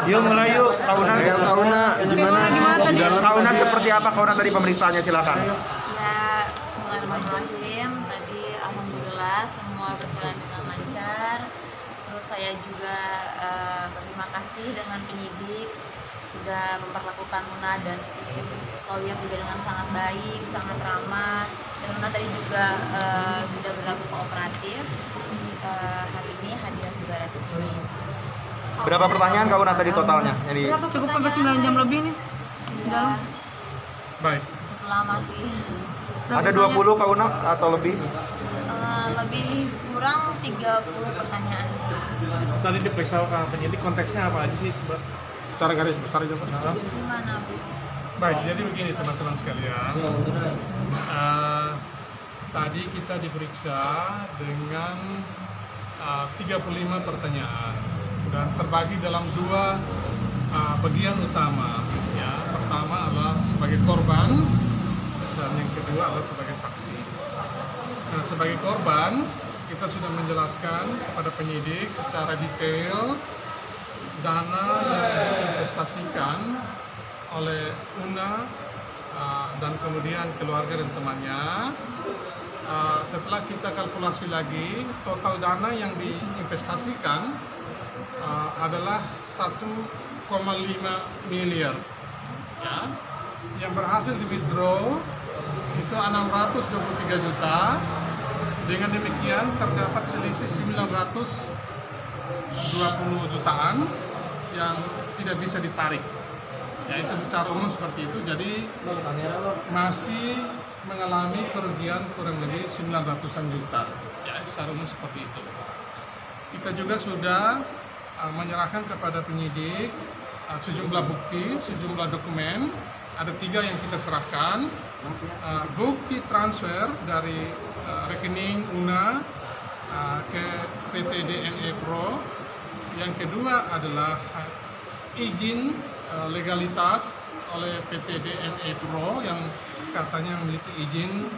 Yuk mulai yuk, Kauna. Gimana Di dalam Kauna seperti apa Kauna tadi pemeriksaannya, silakan. Ya, bismillahirrahmanirrahim. Tadi alhamdulillah semua berjalan dengan lancar. Terus saya juga berterima kasih dengan penyidik sudah memperlakukan Una dan tim lawyer juga dengan sangat baik, sangat ramah. Dan Una tadi juga sudah berlaku kooperatif. Hari ini hadiah juga ada segini. Berapa pertanyaan Kauna tadi totalnya? Jadi Cukup sampai 9 jam lebih nih. Ya, baik. lama sih. Ada 20 Kauna atau lebih? Lebih kurang 30 pertanyaan. Tadi diperiksa penyidik, konteksnya apa aja sih, Mbak? Secara garis besar aja, Pak. Gimana, Bu? Baik, jadi begini teman-teman sekalian. Tadi kita diperiksa dengan 35 pertanyaan dan terbagi dalam dua bagian utama. Ya, pertama adalah sebagai korban dan yang kedua adalah sebagai saksi. Nah, sebagai korban kita sudah menjelaskan kepada penyidik secara detail dana yang diinvestasikan oleh Una dan kemudian keluarga dan temannya. Setelah kita kalkulasi lagi, total dana yang diinvestasikan adalah 1,5 miliar. Ya, yang berhasil di withdraw itu 623 juta. Dengan demikian terdapat selisih 920 jutaan yang tidak bisa ditarik. Ya, itu secara umum seperti itu. Jadi masih mengalami kerugian kurang lebih 900-an juta. Ya, secara umum seperti itu. Kita juga sudah menyerahkan kepada penyidik sejumlah bukti, sejumlah dokumen. Ada 3 yang kita serahkan. Bukti transfer dari rekening Una ke PT DNA Pro. Yang kedua adalah izin legalitas oleh PT DNA Pro yang katanya memiliki izin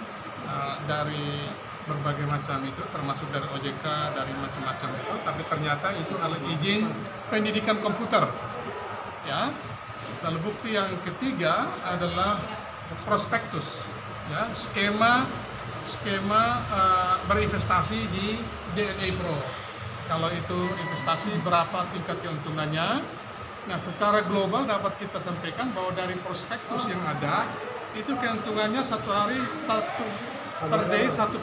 dari berbagai macam itu, termasuk dari OJK, dari macam-macam itu, tapi ternyata itu adalah izin pendidikan komputer. Ya. Lalu bukti yang ketiga adalah prospektus, ya, skema berinvestasi di DNA Pro. Kalau itu investasi berapa tingkat keuntungannya. Nah, secara global dapat kita sampaikan bahwa dari prospektus yang ada itu keuntungannya satu hari per day 1%, 1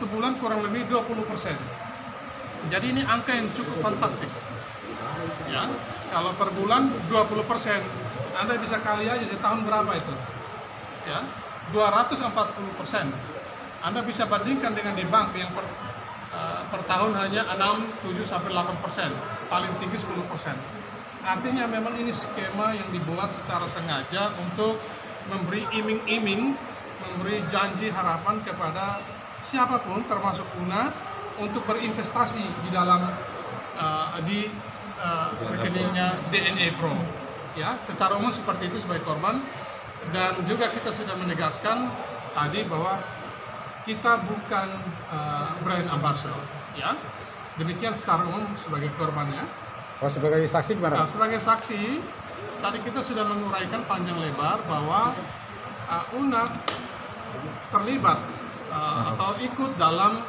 bulan kurang lebih 20%. Jadi ini angka yang cukup fantastis. Ya, kalau per bulan 20%, Anda bisa kali aja setahun berapa itu? Ya, 240%. Anda bisa bandingkan dengan di bank yang per tahun hanya 6-7-8%, paling tinggi 10%. Artinya memang ini skema yang dibuat secara sengaja untuk memberi iming-iming, memberi janji harapan kepada siapapun termasuk Una untuk berinvestasi di dalam rekeningnya DNA Pro. Ya, secara umum seperti itu sebagai korban. Dan juga kita sudah menegaskan tadi bahwa kita bukan brand ambassador, ya. Demikian secara umum sebagai korbannya. Oh, sebagai saksi gimana? Nah, sebagai saksi, tadi kita sudah menguraikan panjang lebar bahwa Una terlibat atau ikut dalam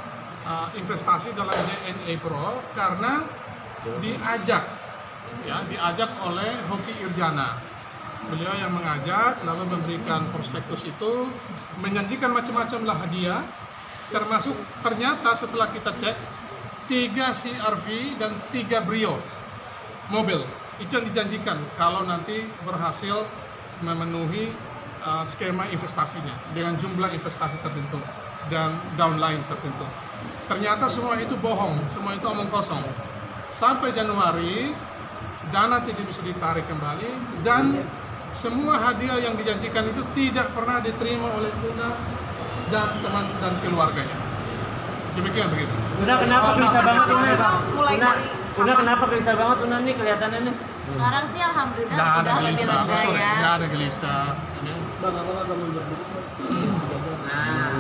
investasi dalam DNA Pro karena diajak oleh Hoki Irjana. Beliau yang mengajak, lalu memberikan prospektus itu, menjanjikan macam-macam lah hadiah, termasuk ternyata setelah kita cek 3 CR-V dan 3 Brio mobil. Itu yang dijanjikan kalau nanti berhasil memenuhi skema investasinya dengan jumlah investasi tertentu dan downline tertentu. Ternyata semua itu bohong, semua itu omong kosong. Sampai Januari, dana tidak bisa ditarik kembali dan semua hadiah yang dijanjikan itu tidak pernah diterima oleh Una dan teman dan keluarganya. Demikian begitu. Una kenapa gelisah banget Una? Mulai dari Una kenapa gelisah banget Una nih kelihatannya nih? sekarang sih alhamdulillah Nggak ada udah lebih gelisah, lega sorry, ya. nggak ada gelisah.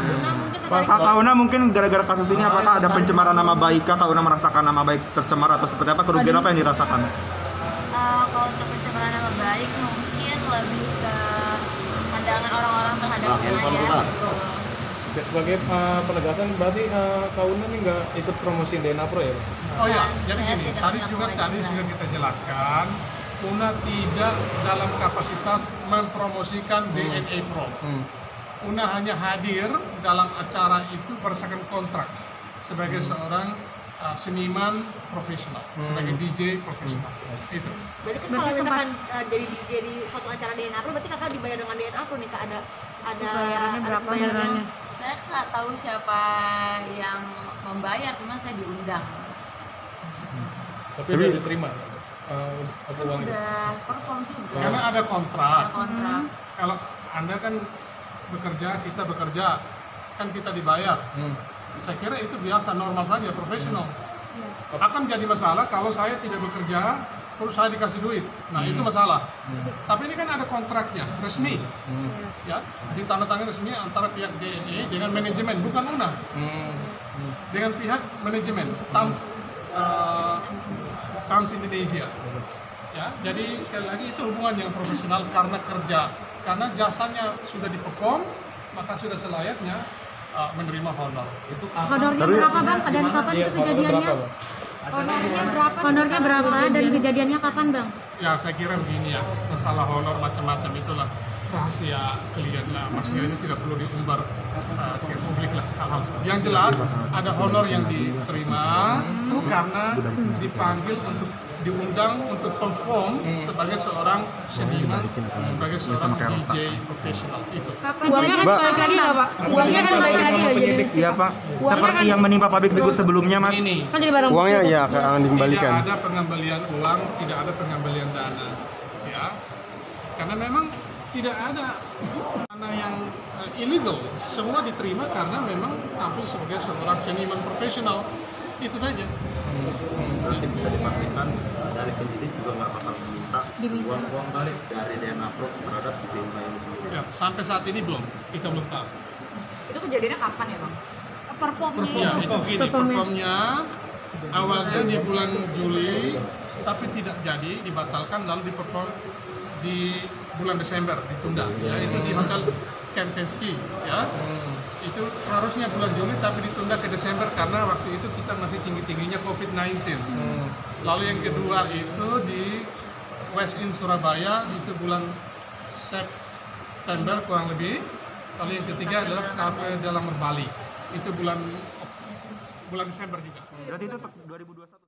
Karena mungkin Kak Una mungkin gara-gara kasus ini apakah ada pencemaran nama baik Kak Una merasakan nama baik tercemar atau seperti apa, kerugian apa yang dirasakan? Kalau untuk pencemaran nama baik mungkin lebih ke pandangan orang-orang terhadap Una ya. Ya, sebagai penegasan berarti Kak Una ini nggak ikut promosi DNA Pro ya? Oh ya, jadi Saya gini, tidak tadi punya juga kewajiban. sudah kita jelaskan, Una tidak dalam kapasitas mempromosikan DNA Pro. Una hanya hadir dalam acara itu berdasarkan kontrak sebagai seorang seniman profesional, sebagai DJ profesional. Itu. Berarti kan kalau misalkan jadi DJ di suatu acara DNA Pro, berarti kakak dibayar dengan DNA Pro nih kak, ada Bayarannya berapa bayarannya? Saya nggak tahu siapa yang membayar, cuma saya diundang. Tapi udah diterima apa uangnya? Udah perform juga. Karena ada kontrak. Ada kontrak. Kalau Anda kan bekerja, kita bekerja, kan kita dibayar. Saya kira itu biasa, normal saja, profesional. Akan jadi masalah kalau saya tidak bekerja, terus saya dikasih duit. Nah, itu masalah. Tapi ini kan ada kontraknya, resmi. Ya, ditandatangani resmi antara pihak DNA dengan manajemen, bukan Una. Dengan pihak manajemen, Trans Indonesia. Ya, jadi sekali lagi itu hubungan yang profesional karena kerja. Karena jasanya sudah diperform, maka sudah selayaknya menerima honor. Itu honornya berapa bang? Dan kapan itu kejadiannya? Honornya berapa dan kejadiannya kapan bang? ya saya kira begini ya, masalah honor macam-macam itulah rahasia klien lah, maksudnya itu tidak perlu diumbar ke publik lah hal-hal seperti. Yang jelas ada honor yang diterima karena dipanggil untuk diundang untuk perform sebagai seorang seniman, sebagai seorang DJ profesional itu. Uangnya kan balik lagi nggak Pak? Uangnya kan balik lagi nggak jadi? Iya Pak, seperti yang menimpa public figure sebelumnya Mas. Ini Kan jadi barang Uangnya bukti. ya akan dikembalikan. tidak ada pengembalian uang, tidak ada pengembalian dana, ya, karena memang tidak ada dana yang illegal, semua diterima karena memang tampil sebagai seorang seniman profesional, itu saja. Berarti bisa dipastikan dari penyidik juga nggak bakal meminta uang balik dari DNA Pro terhadap Bima ini sendiri. Ya, sampai saat ini belum, kita belum tahu. Itu kejadiannya kapan ya bang? Performnya Ya, itu begini, performnya awalnya di bulan Juli, tapi tidak jadi, dibatalkan, lalu diperform di bulan Desember, ditunda. Ya, itu di Hotel Kempinski, ya. Itu harusnya bulan Juli, tapi ditunda ke Desember karena waktu itu kita masih tinggi-tingginya COVID-19. Lalu yang kedua itu di West In Surabaya, itu bulan September kurang lebih. Lalu yang ketiga adalah Cafe Delamar Bali, itu bulan Desember juga. Berarti itu 2021.